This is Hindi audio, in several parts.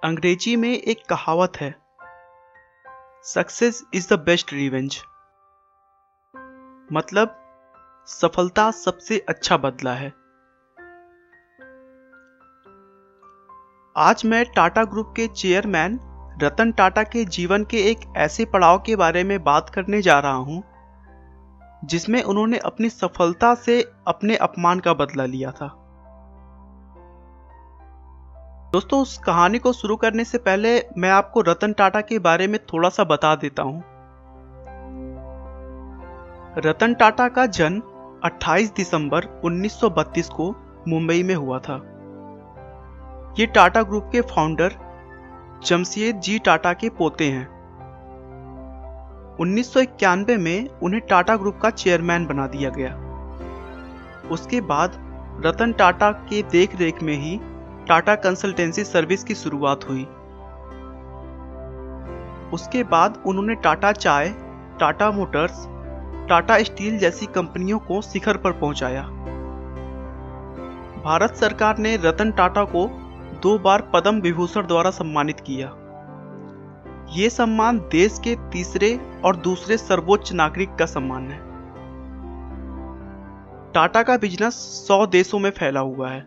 अंग्रेजी में एक कहावत है, success is the best revenge. मतलब सफलता सबसे अच्छा बदला है। आज मैं टाटा ग्रुप के चेयरमैन रतन टाटा के जीवन के एक ऐसे पड़ाव के बारे में बात करने जा रहा हूं जिसमें उन्होंने अपनी सफलता से अपने अपमान का बदला लिया था। दोस्तों, उस कहानी को शुरू करने से पहले मैं आपको रतन टाटा के बारे में थोड़ा सा बता देता हूं। रतन टाटा का जन्म 28 दिसंबर 1932 को मुंबई में हुआ था। ये टाटा ग्रुप के फाउंडर जमशेद जी टाटा के पोते हैं। 1991 में उन्हें टाटा ग्रुप का चेयरमैन बना दिया गया। उसके बाद रतन टाटा के देखरेख में ही टाटा कंसल्टेंसी सर्विस की शुरुआत हुई। उसके बाद उन्होंने टाटा चाय, टाटा मोटर्स, टाटा स्टील जैसी कंपनियों को शिखर पर पहुंचाया। भारत सरकार ने रतन टाटा को 2 बार पद्म विभूषण द्वारा सम्मानित किया। ये सम्मान देश के तीसरे और दूसरे सर्वोच्च नागरिक का सम्मान है। टाटा का बिजनेस 100 देशों में फैला हुआ है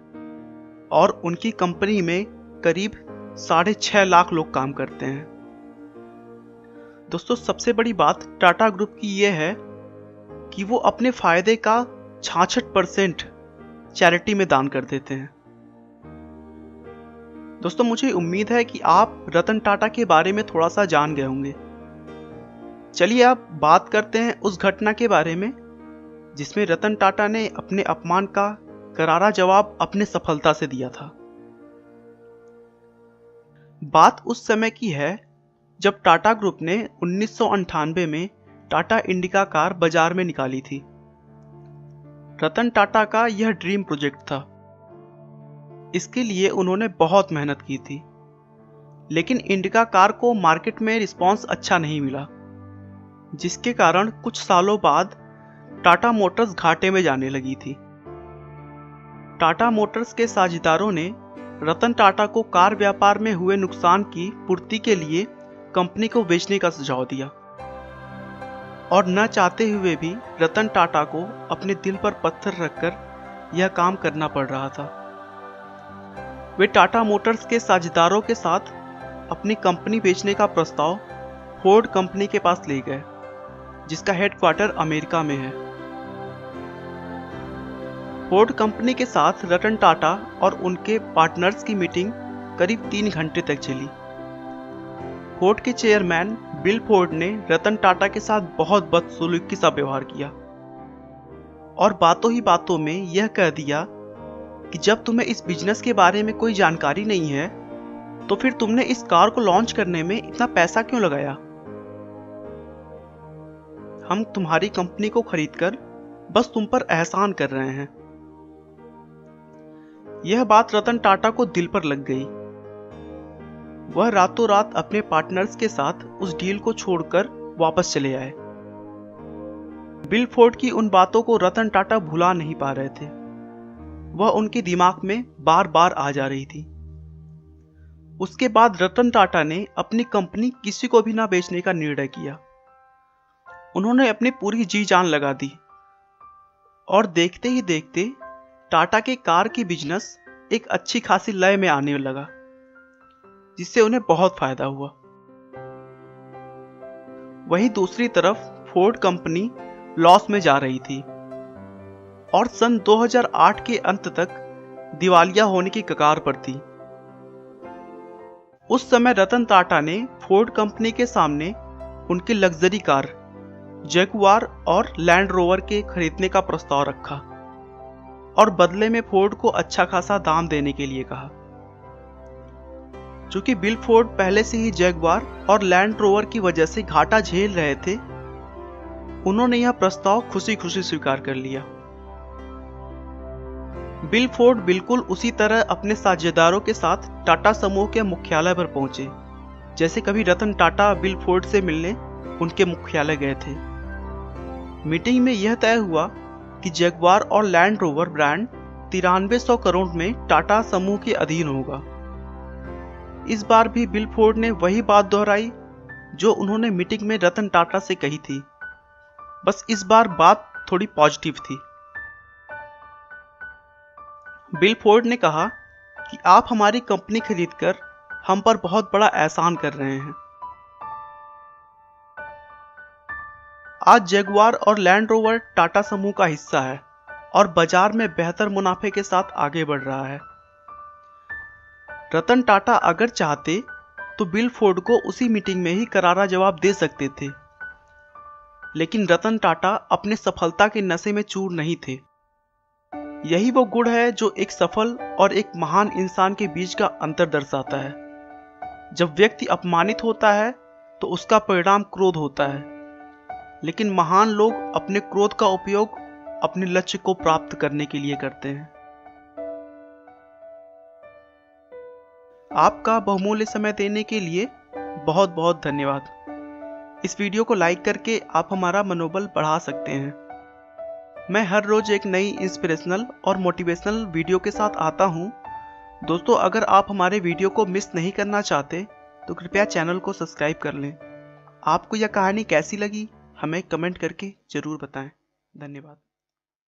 और उनकी कंपनी में करीब 6.5 लाख लोग काम करते हैं। दोस्तों, सबसे बड़ी बात टाटा ग्रुप की यह है कि वो अपने फायदे का 66% चैरिटी में दान कर देते हैं। दोस्तों, मुझे उम्मीद है कि आप रतन टाटा के बारे में थोड़ा सा जान गए होंगे। चलिए अब बात करते हैं उस घटना के बारे में जिसमें रतन टाटा ने अपने अपमान का करारा जवाब अपने सफलता से दिया था। बात उस समय की है जब टाटा ग्रुप ने 1998 में टाटा इंडिका कार बाजार में निकाली थी। रतन टाटा का यह ड्रीम प्रोजेक्ट था। इसके लिए उन्होंने बहुत मेहनत की थी, लेकिन इंडिका कार को मार्केट में रिस्पांस अच्छा नहीं मिला, जिसके कारण कुछ सालों बाद टाटा मोटर्स घाटे में जाने लगी थी। टाटा मोटर्स के साझेदारों ने रतन टाटा को कार व्यापार में हुए नुकसान की पूर्ति के लिए कंपनी को बेचने का सुझाव दिया और न चाहते हुए भी रतन टाटा को अपने दिल पर पत्थर रखकर यह काम करना पड़ रहा था। वे टाटा मोटर्स के साझेदारों के साथ अपनी कंपनी बेचने का प्रस्ताव फोर्ड कंपनी के पास ले गए, जिसका हेडक्वार्टर अमेरिका में है। फोर्ड कंपनी के साथ रतन टाटा और उनके पार्टनर्स की मीटिंग करीब 3 घंटे तक चली। फोर्ड के चेयरमैन बिल फोर्ड ने रतन टाटा के साथ बहुत बदसलूकी सा व्यवहार किया और बातों ही बातों में यह कह दिया कि जब तुम्हें इस बिजनेस के बारे में कोई जानकारी नहीं है तो फिर तुमने इस कार को लॉन्च करने में इतना पैसा क्यों लगाया? हम तुम्हारी कंपनी को खरीदकर बस तुम पर एहसान कर रहे हैं। यह बात रतन टाटा को दिल पर लग गई। वह रातों रात अपने पार्टनर्स के साथ उस डील को छोड़कर वापस चले आए। बिल फोर्ड की उन बातों को रतन टाटा भुला नहीं पा रहे थे। वह उनके दिमाग में बार बार आ जा रही थी। उसके बाद रतन टाटा ने अपनी कंपनी किसी को भी ना बेचने का निर्णय किया। उन्होंने अपनी पूरी जी जान लगा दी और देखते ही देखते टाटा के कार की बिजनेस एक अच्छी खासी लय में आने लगा, जिससे उन्हें बहुत फायदा हुआ। वहीं दूसरी तरफ फोर्ड कंपनी लॉस में जा रही थी और सन 2008 के अंत तक दिवालिया होने की कगार पर थी। उस समय रतन टाटा ने फोर्ड कंपनी के सामने उनकी लग्जरी कार जगुआर और लैंड रोवर के खरीदने का प्रस्ताव रखा और बदले में फोर्ड को अच्छा खासा दाम देने के लिए कहा। चूंकि बिल फोर्ड पहले से ही जगुआर और लैंड रोवर की वजह से घाटा झेल रहे थे, उन्होंने यह प्रस्ताव खुशी खुशी स्वीकार कर लिया। बिल फोर्ड बिल्कुल उसी तरह अपने साझेदारों के साथ टाटा समूह के मुख्यालय पर पहुंचे जैसे कभी रतन टाटा बिल फोर्ड से मिलने उनके मुख्यालय गए थे। मीटिंग में यह तय हुआ कि जगुआर और लैंड रोवर ब्रांड 9300 करोड़ में टाटा समूह के अधीन होगा। इस बार भी बिल फोर्ड ने वही बात दोहराई जो उन्होंने मीटिंग में रतन टाटा से कही थी, बस इस बार बात थोड़ी पॉजिटिव थी। बिल फोर्ड ने कहा कि आप हमारी कंपनी खरीदकर हम पर बहुत बड़ा एहसान कर रहे हैं। आज जगुआर और लैंड रोवर टाटा समूह का हिस्सा है और बाजार में बेहतर मुनाफे के साथ आगे बढ़ रहा है। रतन टाटा अगर चाहते तो बिल फोर्ड को उसी मीटिंग में ही करारा जवाब दे सकते थे, लेकिन रतन टाटा अपने सफलता के नशे में चूर नहीं थे। यही वो गुण है जो एक सफल और एक महान इंसान के बीच का अंतर दर्शाता है। जब व्यक्ति अपमानित होता है तो उसका परिणाम क्रोध होता है, लेकिन महान लोग अपने क्रोध का उपयोग अपने लक्ष्य को प्राप्त करने के लिए करते हैं। आपका बहुमूल्य समय देने के लिए बहुत बहुत धन्यवाद। इस वीडियो को लाइक करके आप हमारा मनोबल बढ़ा सकते हैं। मैं हर रोज एक नई इंस्पिरेशनल और मोटिवेशनल वीडियो के साथ आता हूं। दोस्तों, अगर आप हमारे वीडियो को मिस नहीं करना चाहते तो कृपया चैनल को सब्सक्राइब कर लें। आपको यह कहानी कैसी लगी हमें कमेंट करके ज़रूर बताएं। धन्यवाद।